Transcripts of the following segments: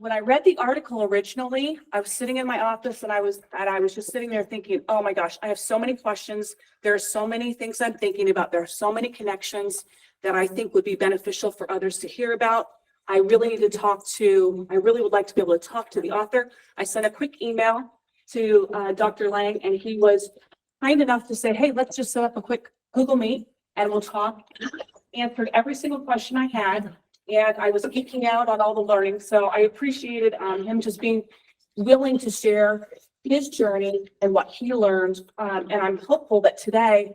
when I read the article originally, I was sitting in my office and I was just sitting there thinking, oh my gosh, I have so many questions. There are so many things I'm thinking about. There are so many connections that I think would be beneficial for others to hear about. I really would like to be able to talk to the author. I sent a quick email to Dr. Lang, and he was kind enough to say, hey, let's just set up a quick Google Meet and we'll talk. Answered every single question I had. And I was geeking out on all the learning. So I appreciated him just being willing to share his journey and what he learned. And I'm hopeful that today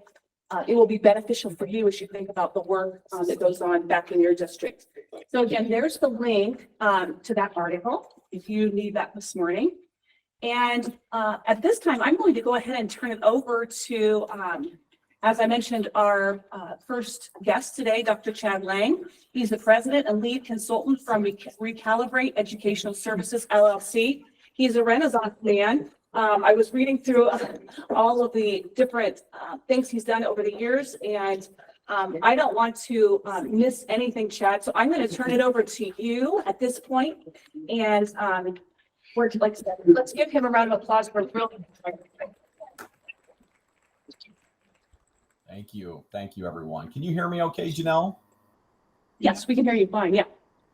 it will be beneficial for you as you think about the work that goes on back in your district. So again, there's the link to that article if you need that this morning. And at this time, I'm going to go ahead and turn it over to as I mentioned, our first guest today, Dr. Chad Lang. He's the president and lead consultant from Recalibrate Educational Services, LLC. He's a Renaissance man. I was reading through all of the different things he's done over the years, and I don't want to miss anything, Chad. So I'm going to turn it over to you at this point. And let's give him a round of applause for real. Thank you, everyone. Can you hear me okay, Janelle? Yes, we can hear you fine, yeah.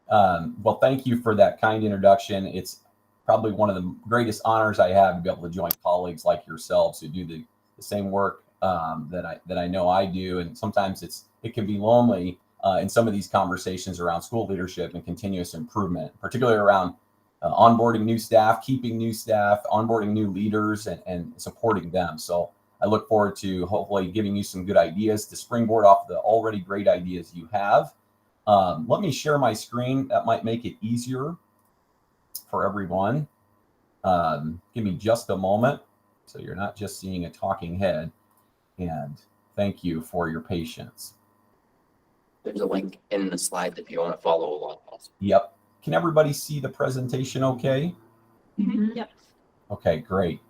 Well, thank you for that kind introduction. It's probably one of the greatest honors I have to be able to join colleagues like yourselves who do the same work that I know I do. And sometimes it can be lonely in some of these conversations around school leadership and continuous improvement, particularly around onboarding new staff, keeping new staff, onboarding new leaders, and supporting them. So I look forward to hopefully giving you some good ideas to springboard off the already great ideas you have. Let me share my screen. That might make it easier for everyone. Give me just a moment so you're not just seeing a talking head. And thank you for your patience. There's a link in the slide if you want to follow along. Yep. Can everybody see the presentation okay? Mm-hmm. Yep. Okay, great.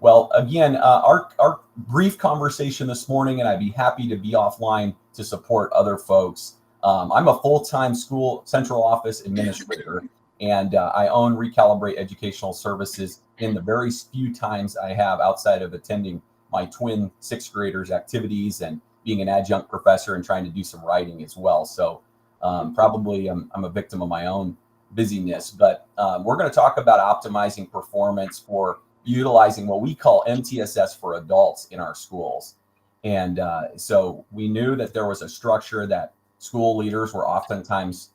Well, again, our brief conversation this morning, and I'd be happy to be offline to support other folks. I'm a full-time school central office administrator, and I own Recalibrate Educational Services in the very few times I have outside of attending my twin sixth graders activities and being an adjunct professor and trying to do some writing as well. So probably I'm a victim of my own busyness, but we're going to talk about optimizing performance for utilizing what we call MTSS for adults in our schools. And so we knew that there was a structure that school leaders were oftentimes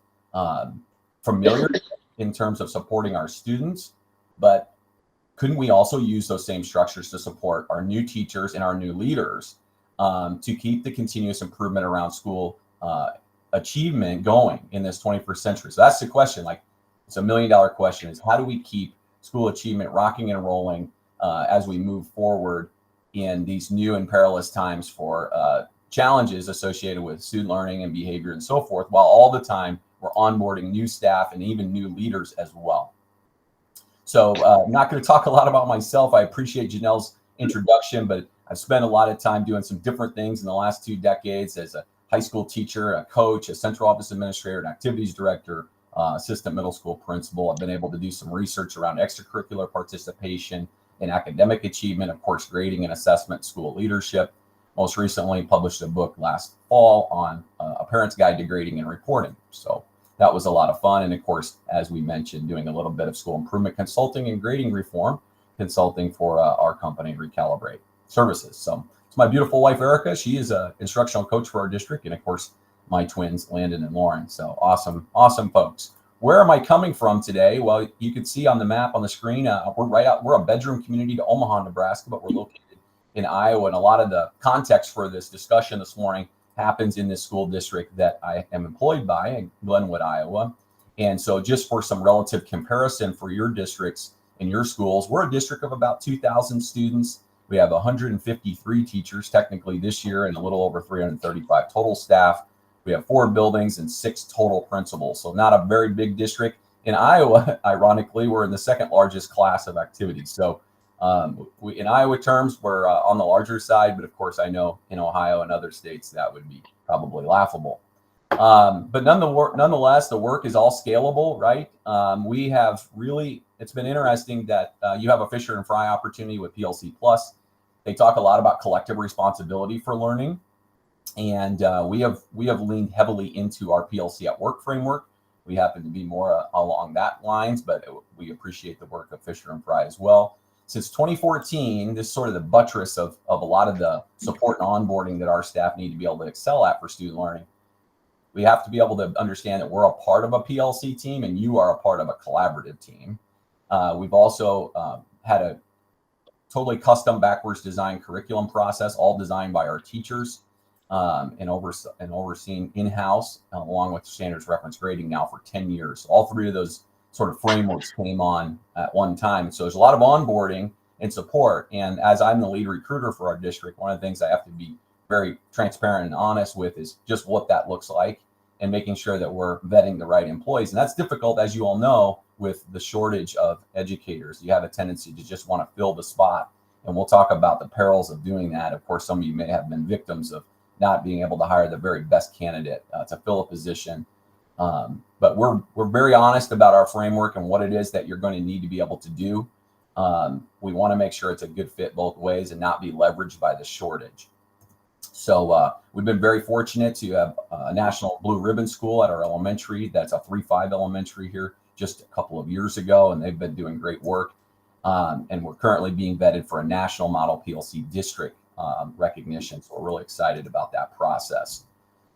familiar in terms of supporting our students, but couldn't we also use those same structures to support our new teachers and our new leaders to keep the continuous improvement around school achievement going in this 21st century? So that's the question. Like, it's $1 million question: is how do we keep school achievement rocking and rolling as we move forward in these new and perilous times for challenges associated with student learning and behavior and so forth, while all the time we're onboarding new staff and even new leaders as well. So I'm not going to talk a lot about myself. I appreciate Janelle's introduction, but I've spent a lot of time doing some different things in the last 2 decades as a high school teacher, a coach, a central office administrator, an activities director, assistant middle school principal. I've been able to do some research around extracurricular participation and academic achievement, of course, grading and assessment, school leadership. Most recently published a book last fall on a parent's guide to grading and reporting. So that was a lot of fun. And of course, as we mentioned, doing a little bit of school improvement consulting and grading reform consulting for our company, Recalibrate Services. So it's my beautiful wife, Erica. She is an instructional coach for our district. And of course, my twins, Landon and Lauren. So awesome, awesome folks. Where am I coming from today? Well, you can see on the map on the screen, we're a bedroom community to Omaha, Nebraska, but we're located in Iowa. And a lot of the context for this discussion this morning happens in this school district that I am employed by in Glenwood, Iowa. And so just for some relative comparison for your districts and your schools, we're a district of about 2,000 students. We have 153 teachers technically this year and a little over 335 total staff. We have 4 buildings and 6 total principals. So not a very big district. In Iowa, ironically, we're in the 2nd largest class of activities. So in Iowa terms, we're on the larger side, but of course I know in Ohio and other states that would be probably laughable. But nonetheless, the work is all scalable, right? We have really, it's been interesting that you have a Fisher and Fry opportunity with PLC Plus. They talk a lot about collective responsibility for learning. And we have leaned heavily into our PLC at Work framework. We happen to be more along that lines, but we appreciate the work of Fisher and Fry as well. Since 2014, this is sort of the buttress of a lot of the support and onboarding that our staff need to be able to excel at for student learning. We have to be able to understand that we're a part of a PLC team and you are a part of a collaborative team. We've also had a totally custom backwards design curriculum process, all designed by our teachers and overseen in-house along with standards reference grading now for 10 years. All three of those sort of frameworks came on at one time. So there's a lot of onboarding and support. And as I'm the lead recruiter for our district, one of the things I have to be very transparent and honest with is just what that looks like and making sure that we're vetting the right employees. And that's difficult, as you all know, with the shortage of educators. You have a tendency to just want to fill the spot. And we'll talk about the perils of doing that. Of course, some of you may have been victims of not being able to hire the very best candidate to fill a position. But we're very honest about our framework and what it is that you're going to need to be able to do. We want to make sure it's a good fit both ways and not be leveraged by the shortage. So we've been very fortunate to have a national blue ribbon school at our elementary. That's a 3-5 elementary here just a couple of years ago, and they've been doing great work. And we're currently being vetted for a national model PLC district recognition. So we're really excited about that process.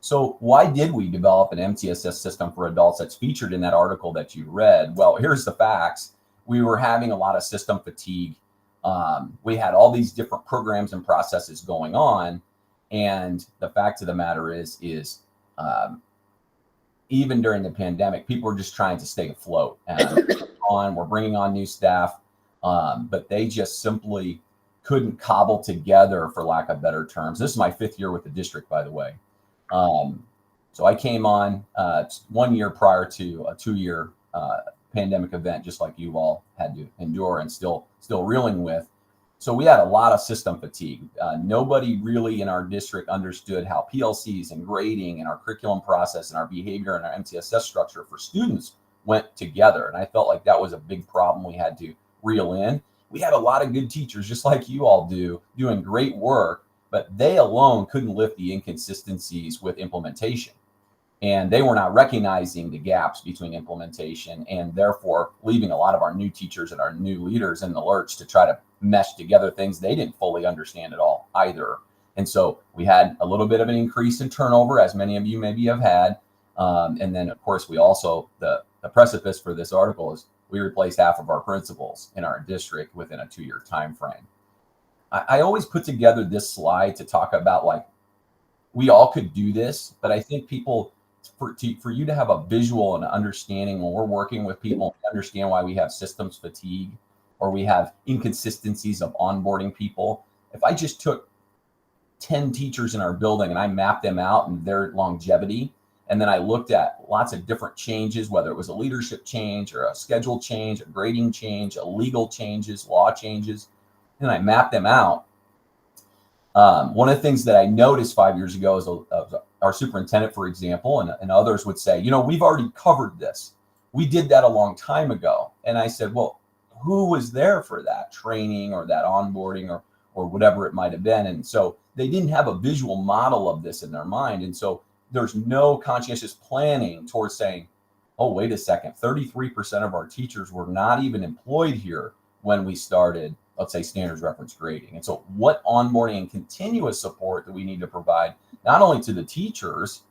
So why did we develop an MTSS system for adults that's featured in that article that you read? Well, here's the facts. We were having a lot of system fatigue. We had all these different programs and processes going on. And the fact of the matter is even during the pandemic, people were just trying to stay afloat. And we're bringing on new staff, but they just simply couldn't cobble together, for lack of better terms. This is my 5th year with the district, by the way. So I came on 1 year prior to a 2-year pandemic event, just like you all had to endure and still reeling with. So we had a lot of system fatigue. Nobody really in our district understood how PLCs and grading and our curriculum process and our behavior and our MTSS structure for students went together. And I felt like that was a big problem we had to reel in. We had a lot of good teachers, just like you all do, doing great work, but they alone couldn't lift the inconsistencies with implementation. And they were not recognizing the gaps between implementation and therefore leaving a lot of our new teachers and our new leaders in the lurch to try to mesh together things they didn't fully understand at all either. And so we had a little bit of an increase in turnover, as many of you maybe have had. And then, of course, we also, the precipice for this article is we replaced half of our principals in our district within a 2-year time frame. I always put together this slide to talk about, like, we all could do this, but I think people, for you to have a visual and understanding when we're working with people, understand why we have systems fatigue or we have inconsistencies of onboarding people. If I just took 10 teachers in our building and I mapped them out and their longevity, and then I looked at lots of different changes, whether it was a leadership change or a schedule change, a grading change, a legal changes, law changes, and I mapped them out. One of the things that I noticed 5 years ago is our superintendent, for example, and others would say, you know, we've already covered this. We did that a long time ago. And I said, well, who was there for that training or that onboarding or whatever it might have been? And so they didn't have a visual model of this in their mind. And so there's no conscientious planning towards saying, oh, wait a second, 33% of our teachers were not even employed here when we started, let's say, standards reference grading. And so what onboarding and continuous support do we need to provide, not only to the teachers,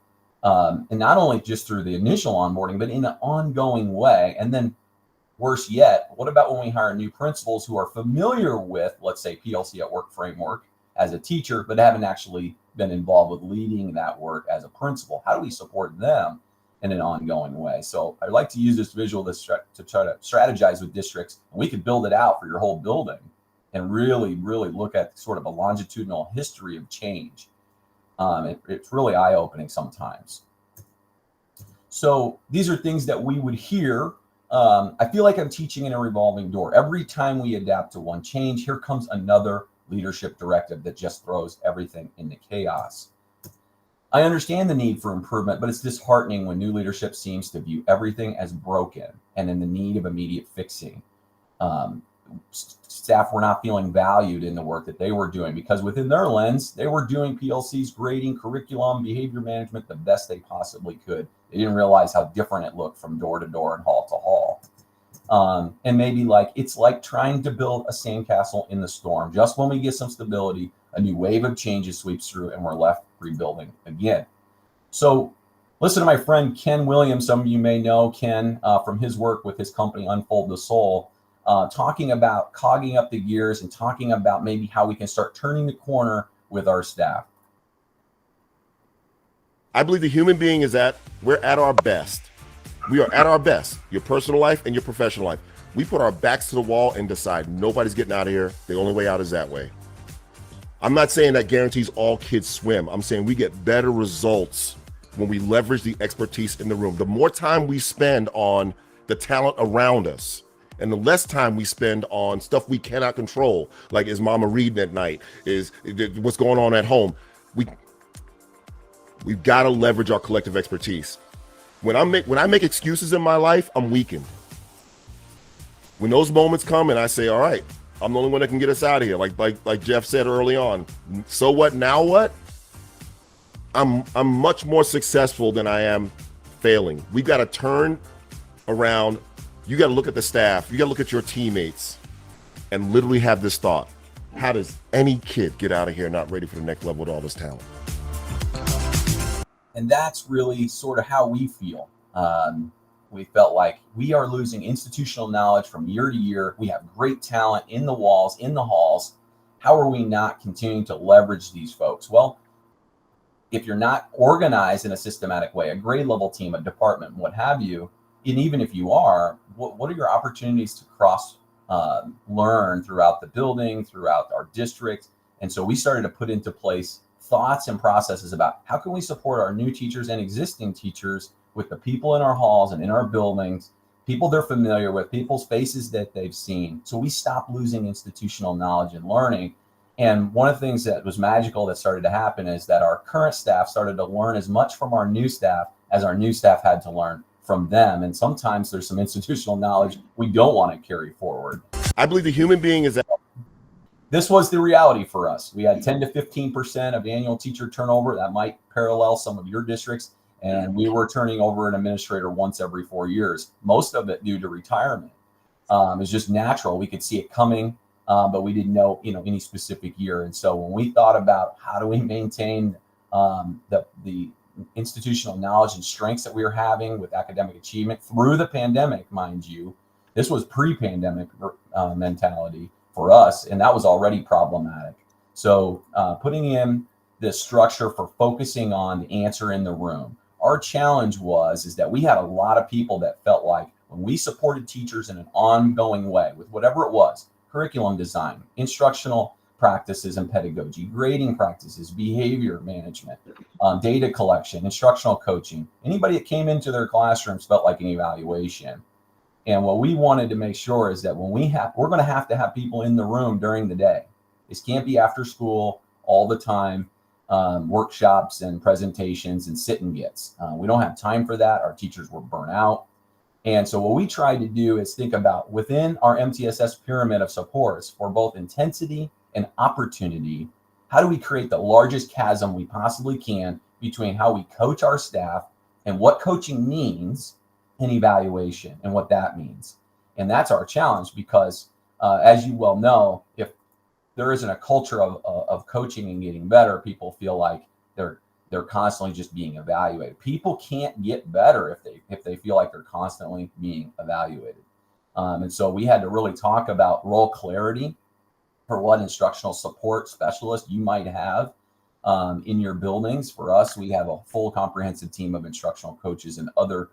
and not only just through the initial onboarding, but in an ongoing way? And then worse yet, what about when we hire new principals who are familiar with, let's say, PLC at Work framework as a teacher, but haven't actually been involved with leading that work as a principal? How do we support them in an ongoing way? So I like to use this visual to try to strategize with districts, and we could build it out for your whole building and really, really look at sort of a longitudinal history of change. It's really eye-opening sometimes. So these are things that we would hear. I feel like I'm teaching in a revolving door. Every time we adapt to one change, here comes another leadership directive that just throws everything into chaos. I understand the need for improvement, but it's disheartening when new leadership seems to view everything as broken and in the need of immediate fixing. Staff were not feeling valued in the work that they were doing because within their lens, they were doing PLCs, grading, curriculum, behavior management the best they possibly could. They didn't realize how different it looked from door to door and hall to hall. And maybe it's like trying to build a sandcastle in the storm. Just when we get some stability, a new wave of changes sweeps through and we're left rebuilding again. So listen to my friend Ken Williams. Some of you may know Ken from his work with his company Unfold the Soul, talking about cogging up the gears and talking about maybe how we can start turning the corner with our staff. I believe the human being we're at our best. We are at our best, your personal life and your professional life. We put our backs to the wall and decide nobody's getting out of here. The only way out is that way. I'm not saying that guarantees all kids swim. I'm saying we get better results when we leverage the expertise in the room. The more time we spend on the talent around us and the less time we spend on stuff we cannot control, like is mama reading at night, is what's going on at home. We've got to leverage our collective expertise. When I make excuses in my life, I'm weakened. When those moments come and I say, all right, I'm the only one that can get us out of here. Like Jeff said early on, so what, now what? I'm much more successful than I am failing. We got to turn around. You got to look at the staff. You got to look at your teammates and literally have this thought. How does any kid get out of here not ready for the next level with all this talent? And that's really sort of how we feel. We felt like we are losing institutional knowledge from year to year. We have great talent in the walls, in the halls. How are we not continuing to leverage these folks? Well, if you're not organized in a systematic way, a grade level team, a department, what have you, and even if you are, what are your opportunities to cross learn throughout the building, throughout our district? And so we started to put into place thoughts and processes about how can we support our new teachers and existing teachers with the people in our halls and in our buildings, people they're familiar with, people's faces that they've seen. So we stopped losing institutional knowledge and learning. And one of the things that was magical that started to happen is that our current staff started to learn as much from our new staff as our new staff had to learn from them. And sometimes there's some institutional knowledge we don't want to carry forward. I believe the human being is This was the reality for us. We had 10 to 15% of annual teacher turnover. That might parallel some of your districts. And we were turning over an administrator once every 4 years, most of it due to retirement. It's just natural. We could see it coming, but we didn't know, any specific year. And so when we thought about how do we maintain the institutional knowledge and strengths that we were having with academic achievement through the pandemic, mind you, this was pre-pandemic mentality for us, and that was already problematic. So putting in this structure for focusing on the answer in the room. Our challenge is that we had a lot of people that felt like when we supported teachers in an ongoing way with whatever it was, curriculum design, instructional practices and pedagogy, grading practices, behavior management, data collection, instructional coaching, anybody that came into their classrooms felt like an evaluation. And what we wanted to make sure is that when we're going to have people in the room during the day. This can't be after school all the time. Workshops and presentations and sit and gets. We don't have time for that. Our teachers were burnt out. And so what we tried to do is think about within our MTSS pyramid of supports for both intensity and opportunity, how do we create the largest chasm we possibly can between how we coach our staff and what coaching means in evaluation and what that means. And that's our challenge because as you well know, if there isn't a culture of coaching and getting better, people feel like they're constantly just being evaluated. People can't get better if they feel like they're constantly being evaluated. And so we had to really talk about role clarity for what instructional support specialist you might have in your buildings. For us, we have a full comprehensive team of instructional coaches and other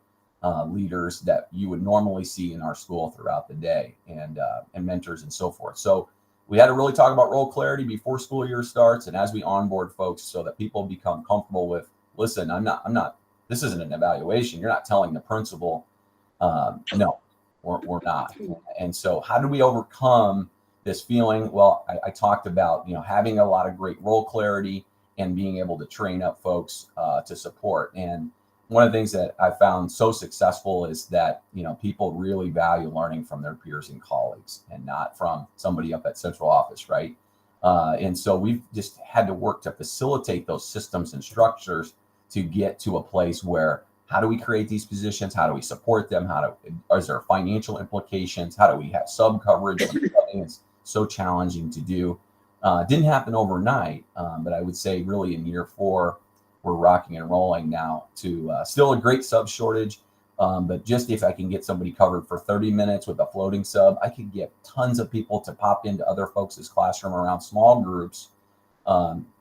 leaders that you would normally see in our school throughout the day, and mentors and so forth. So we had to really talk about role clarity before school year starts and as we onboard folks so that people become comfortable with, listen, I'm not, this isn't an evaluation. You're not telling the principal, no, we're not. And so how do we overcome this feeling? Well, I talked about, having a lot of great role clarity and being able to train up folks to support. And one of the things that I found so successful is that, people really value learning from their peers and colleagues and not from somebody up at central office, right? And so we've just had to work to facilitate those systems and structures to get to a place where, how do we create these positions? How do we support them? Is there financial implications? How do we have sub coverage? It's so challenging to do. Didn't happen overnight, but I would say really in year 4, we're rocking and rolling now to still a great sub shortage. But just if I can get somebody covered for 30 minutes with a floating sub, I could get tons of people to pop into other folks' classroom around small groups,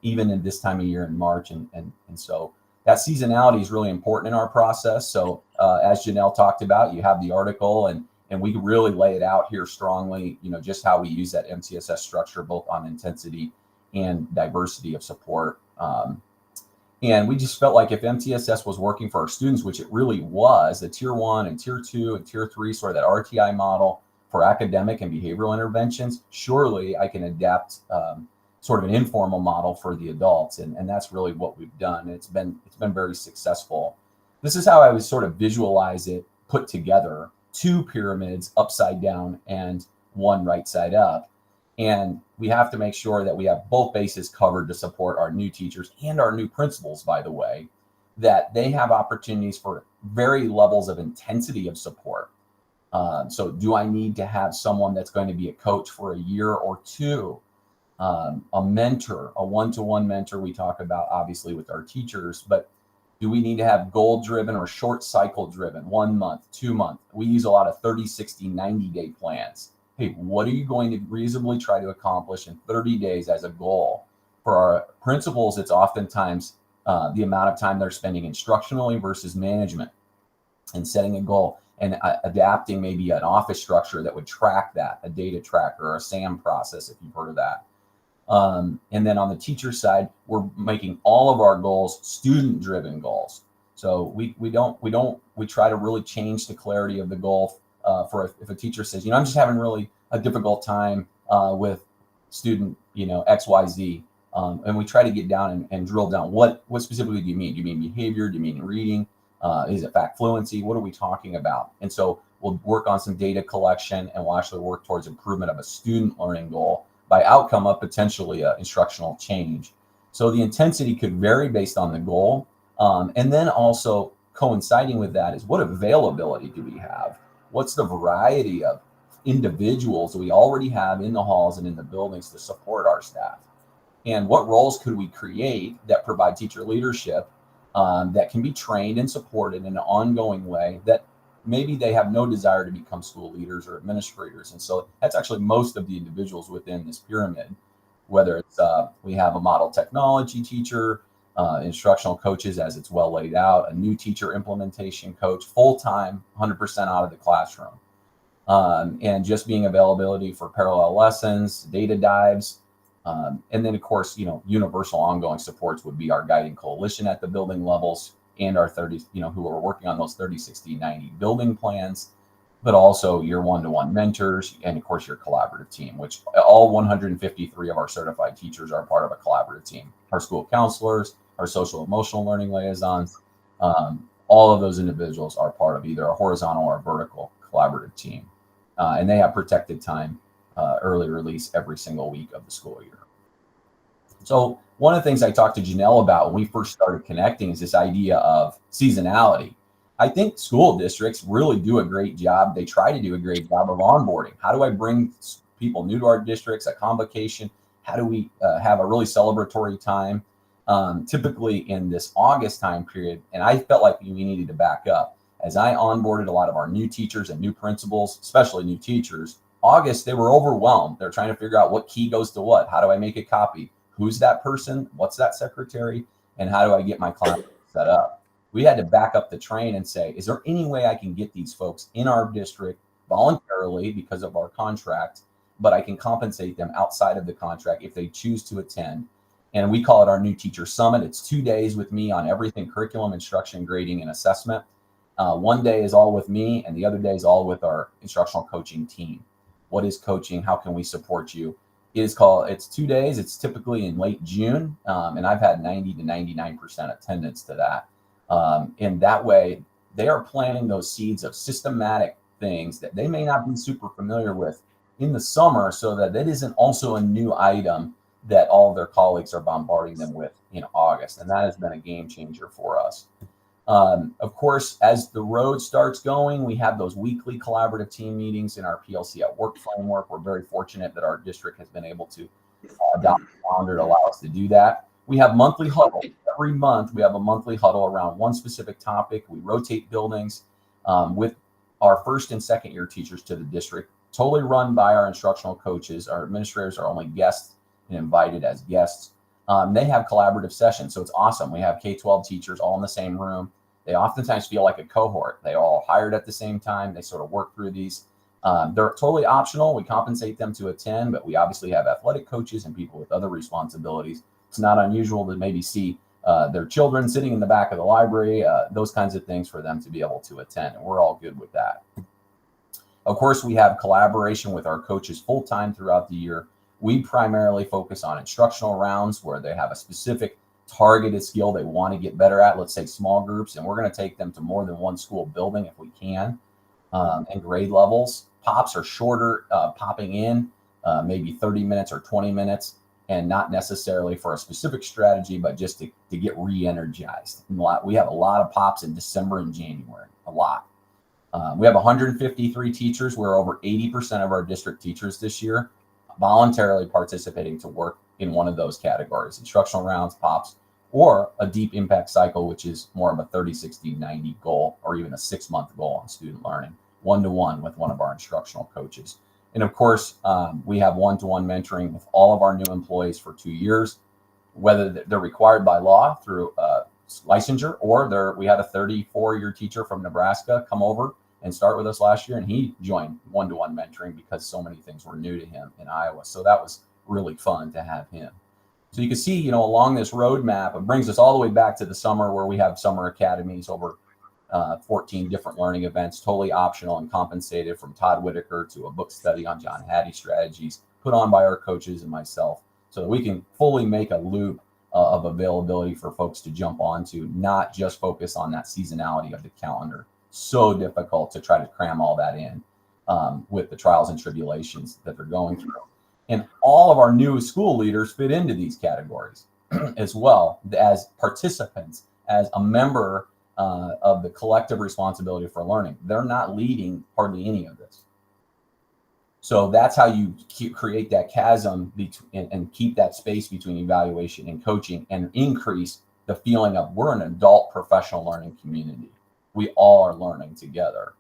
even in this time of year in March. And so that seasonality is really important in our process. So as Janelle talked about, you have the article and we really lay it out here strongly, just how we use that MTSS structure, both on intensity and diversity of support. And we just felt like if MTSS was working for our students, which it really was, the tier 1 and tier 2 and tier 3, sort of that RTI model for academic and behavioral interventions, surely I can adapt sort of an informal model for the adults. And that's really what we've done. It's been very successful. This is how I would sort of visualize it put together: 2 pyramids upside down and 1 right side up. And we have to make sure that we have both bases covered to support our new teachers and our new principals, by the way, that they have opportunities for very levels of intensity of support. So do I need to have someone that's going to be a coach for a year or 2? A mentor, a one-to-one mentor we talk about obviously with our teachers, but do we need to have goal-driven or short cycle-driven, 1 month, 2 month? We use a lot of 30, 60, 90-day plans. Hey, what are you going to reasonably try to accomplish in 30 days as a goal? For our principals, it's oftentimes the amount of time they're spending instructionally versus management, and setting a goal and adapting maybe an office structure that would track that, a data tracker or a SAM process, if you've heard of that. And then on the teacher side, we're making all of our goals student-driven goals. So we try to really change the clarity of the goal. If a teacher says, I'm just having really a difficult time with student, XYZ, and we try to get down and drill down. What specifically do you mean? Do you mean behavior? Do you mean reading? Is it fact fluency? What are we talking about? And so we'll work on some data collection, and we'll actually work towards improvement of a student learning goal by outcome of potentially instructional change. So the intensity could vary based on the goal. And then also coinciding with that is, what availability do we have? What's the variety of individuals we already have in the halls and in the buildings to support our staff? And what roles could we create that provide teacher leadership that can be trained and supported in an ongoing way, that maybe they have no desire to become school leaders or administrators? And so that's actually most of the individuals within this pyramid, whether it's we have a model technology teacher, instructional coaches as it's well laid out, a new teacher implementation coach, full-time, 100% out of the classroom, and just being availability for parallel lessons, data dives, and then of course, universal ongoing supports would be our guiding coalition at the building levels, and our 30, who are working on those 30, 60, 90 building plans, but also your one-to-one mentors, and of course your collaborative team, which all 153 of our certified teachers are part of a collaborative team. Our school counselors, our social emotional learning liaisons, all of those individuals are part of either a horizontal or a vertical collaborative team. And they have protected time, early release every single week of the school year. So one of the things I talked to Janelle about when we first started connecting is this idea of seasonality. I think school districts really do a great job. They try to do a great job of onboarding. How do I bring people new to our districts, a convocation? How do we have a really celebratory time? Typically in this August time period, and I felt like we needed to back up. As I onboarded a lot of our new teachers and new principals, especially new teachers, August, they were overwhelmed. They're trying to figure out what key goes to what. How do I make a copy? Who's that person? What's that secretary? And how do I get my client set up? We had to back up the train and say, is there any way I can get these folks in our district voluntarily because of our contract, but I can compensate them outside of the contract if they choose to attend? And we call it our new teacher summit. It's 2 days with me on everything curriculum, instruction, grading, and assessment. 1 day is all with me, and the other day is all with our instructional coaching team. What is coaching? How can we support you? It's 2 days. It's typically in late June. And I've had 90 to 99% attendance to that. And that way they are planting those seeds of systematic things that they may not be super familiar with in the summer, so that it isn't also a new item that all of their colleagues are bombarding them with in August. And that has been a game changer for us. Of course, as the road starts going, we have those weekly collaborative team meetings in our PLC at Work framework. We're very fortunate that our district has been able to adopt a calendar to allow us to do that. We have monthly huddle. Every month, we have a monthly huddle around one specific topic. We rotate buildings with our first and second year teachers to the district, totally run by our instructional coaches. Our administrators are only guests and invited as guests. They have collaborative sessions, so it's awesome. We have K-12 teachers all in the same room. They oftentimes feel like a cohort. They all hired at the same time. They sort of work through these. They're totally optional. We compensate them to attend, but we obviously have athletic coaches and people with other responsibilities. It's not unusual to maybe see their children sitting in the back of the library, those kinds of things for them to be able to attend. And we're all good with that. Of course, we have collaboration with our coaches full-time throughout the year. We primarily focus on instructional rounds where they have a specific targeted skill they want to get better at, let's say small groups, and we're going to take them to more than one school building if we can, and grade levels. Pops are shorter, popping in maybe 30 minutes or 20 minutes, and not necessarily for a specific strategy, but just to get re-energized. We have a lot of pops in December and January, a lot. We have 153 teachers. We're over 80% of our district teachers this year voluntarily participating to work in one of those categories: instructional rounds, pops, or a deep impact cycle, which is more of a 30, 60, 90 goal, or even a 6-month goal on student learning, one-to-one with one of our instructional coaches. And of course, we have one-to-one mentoring with all of our new employees for 2 years, whether they're required by law through licensure, or we had a 34-year teacher from Nebraska come over and start with us last year, and he joined one-to-one mentoring because so many things were new to him in Iowa. So that was really fun to have him. So you can see, along this roadmap, it brings us all the way back to the summer, where we have summer academies, over 14 different learning events, totally optional and compensated, from Todd Whitaker to a book study on John Hattie strategies, put on by our coaches and myself, so that we can fully make a loop of availability for folks to jump onto, not just focus on that seasonality of the calendar. So difficult to try to cram all that in with the trials and tribulations that they're going through. And all of our new school leaders fit into these categories as well, as participants, as a member of the collective responsibility for learning. They're not leading hardly any of this. So that's how you create that chasm and keep that space between evaluation and coaching, and increase the feeling of we're an adult professional learning community. We all are learning together.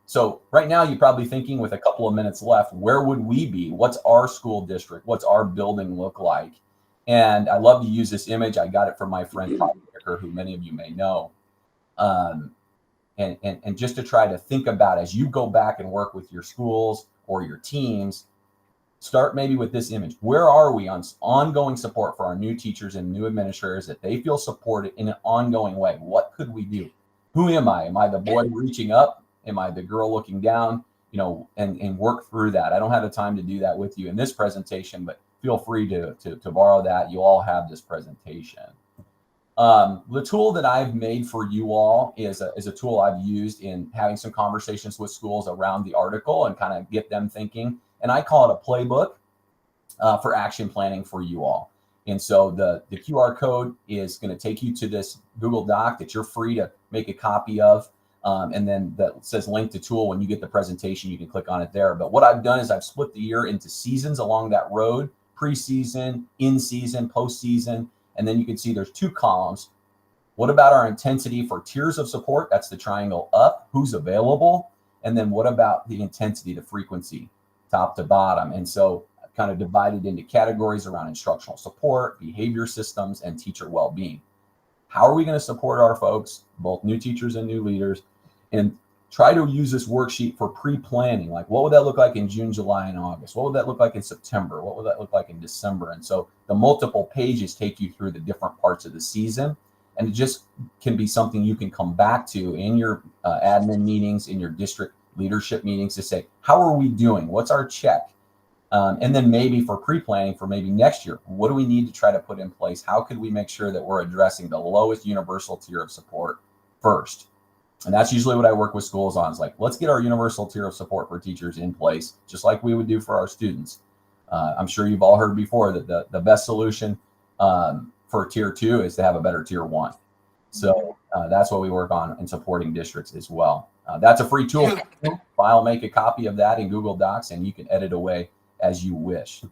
So right now, you're probably thinking, with a couple of minutes left, where would we be? What's our school district? What's our building look like? And I love to use this image. I got it from my friend Todd Whitaker, who many of you may know. And just to try to think about, as you go back and work with your schools or your teams, start maybe with this image. Where are we on ongoing support for our new teachers and new administrators, that they feel supported in an ongoing way? What could we do? Who am I? Am I the boy reaching up? Am I the girl looking down? And work through that. I don't have the time to do that with you in this presentation, but feel free to borrow that. You all have this presentation. The tool that I've made for you all is a tool I've used in having some conversations with schools around the article and kind of get them thinking. And I call it a playbook for action planning for you all. And so the QR code is going to take you to this Google Doc that you're free to make a copy of. And then that says link to tool. When you get the presentation, you can click on it there. But what I've done is I've split the year into seasons along that road: preseason, in-season, postseason. And then you can see there's 2 columns. What about our intensity for tiers of support? That's the triangle up. Who's available? And then what about the intensity, the frequency, top to bottom? And so I've kind of divided into categories around instructional support, behavior systems, and teacher well-being. How are we going to support our folks, both new teachers and new leaders? And try to use this worksheet for pre-planning. Like, what would that look like in June, July, and August? What would that look like in September? What would that look like in December? And so the multiple pages take you through the different parts of the season. And it just can be something you can come back to in your admin meetings, in your district leadership meetings, to say, how are we doing? What's our check? And then maybe for pre-planning for maybe next year, what do we need to try to put in place? How could we make sure that we're addressing the lowest universal tier of support first? And that's usually what I work with schools on. Is like, let's get our universal tier of support for teachers in place, just like we would do for our students. I'm sure you've all heard before that the best solution for tier 2 is to have a better tier 1. So that's what we work on in supporting districts as well. That's a free tool. File, make a copy of that in Google Docs, and you can edit away as you wish.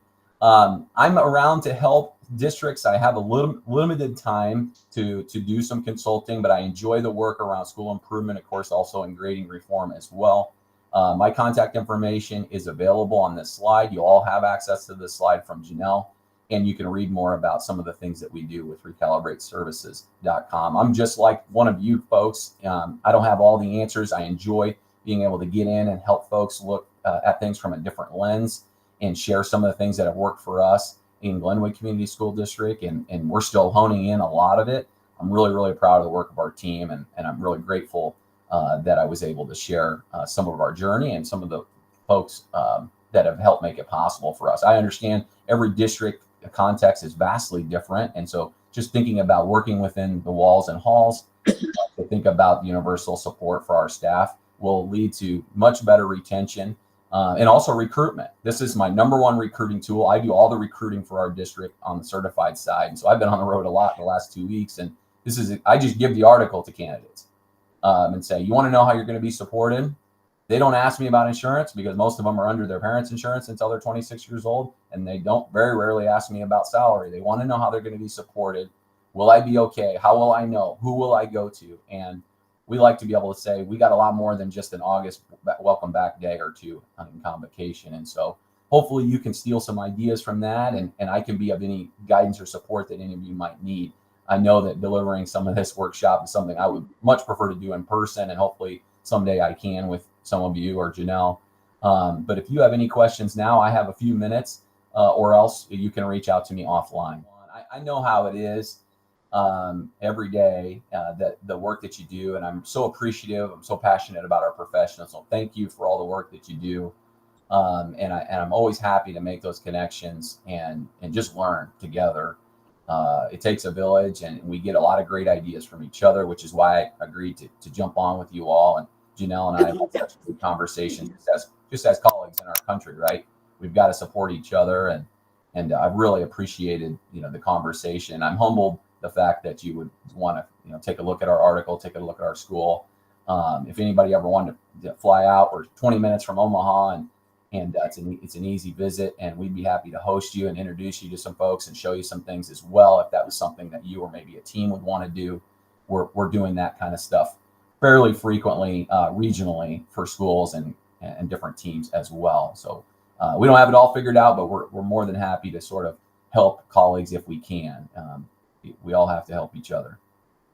I'm around to help districts. I have a limited time to do some consulting, but I enjoy the work around school improvement, of course, also in grading reform as well. My contact information is available on this slide. You all have access to this slide from Janelle, and you can read more about some of the things that we do with recalibrateservices.com. I'm just like one of you folks. I don't have all the answers. I enjoy being able to get in and help folks look at things from a different lens and share some of the things that have worked for us in Glenwood Community School District. And we're still honing in a lot of it. I'm really, really proud of the work of our team. And I'm really grateful that I was able to share some of our journey and some of the folks that have helped make it possible for us. I understand every district context is vastly different. And so just thinking about working within the walls and halls to think about universal support for our staff will lead to much better retention and also recruitment. This is my #1 recruiting tool. I do all the recruiting for our district on the certified side. And so I've been on the road a lot in the last 2 weeks. And I just give the article to candidates and say, you want to know how you're going to be supported? They don't ask me about insurance because most of them are under their parents' insurance until they're 26 years old. And they don't very rarely ask me about salary. They want to know how they're going to be supported. Will I be okay? How will I know? Who will I go to? And we like to be able to say we got a lot more than just an August welcome back day or two in convocation. And so hopefully you can steal some ideas from that, and I can be of any guidance or support that any of you might need. I know that delivering some of this workshop is something I would much prefer to do in person, and hopefully someday I can with some of you or Janelle. But if you have any questions now, I have a few minutes, or else you can reach out to me offline. I know how it is every day, that the work that you do, and I'm so appreciative. I'm so passionate about our profession. So thank you for all the work that you do. And I'm always happy to make those connections and just learn together. It takes a village, and we get a lot of great ideas from each other, which is why I agreed to jump on with you all. And Janelle and I have had such a good conversation just as colleagues in our country, right? We've got to support each other, and I've really appreciated, the conversation. I'm humbled the fact that you would want to, take a look at our article, take a look at our school. If anybody ever wanted to fly out, we're 20 minutes from Omaha, and it's an easy visit, and we'd be happy to host you and introduce you to some folks and show you some things as well. If that was something that you or maybe a team would want to do, we're doing that kind of stuff fairly frequently, regionally for schools and different teams as well. So we don't have it all figured out, but we're more than happy to sort of help colleagues if we can. We all have to help each other.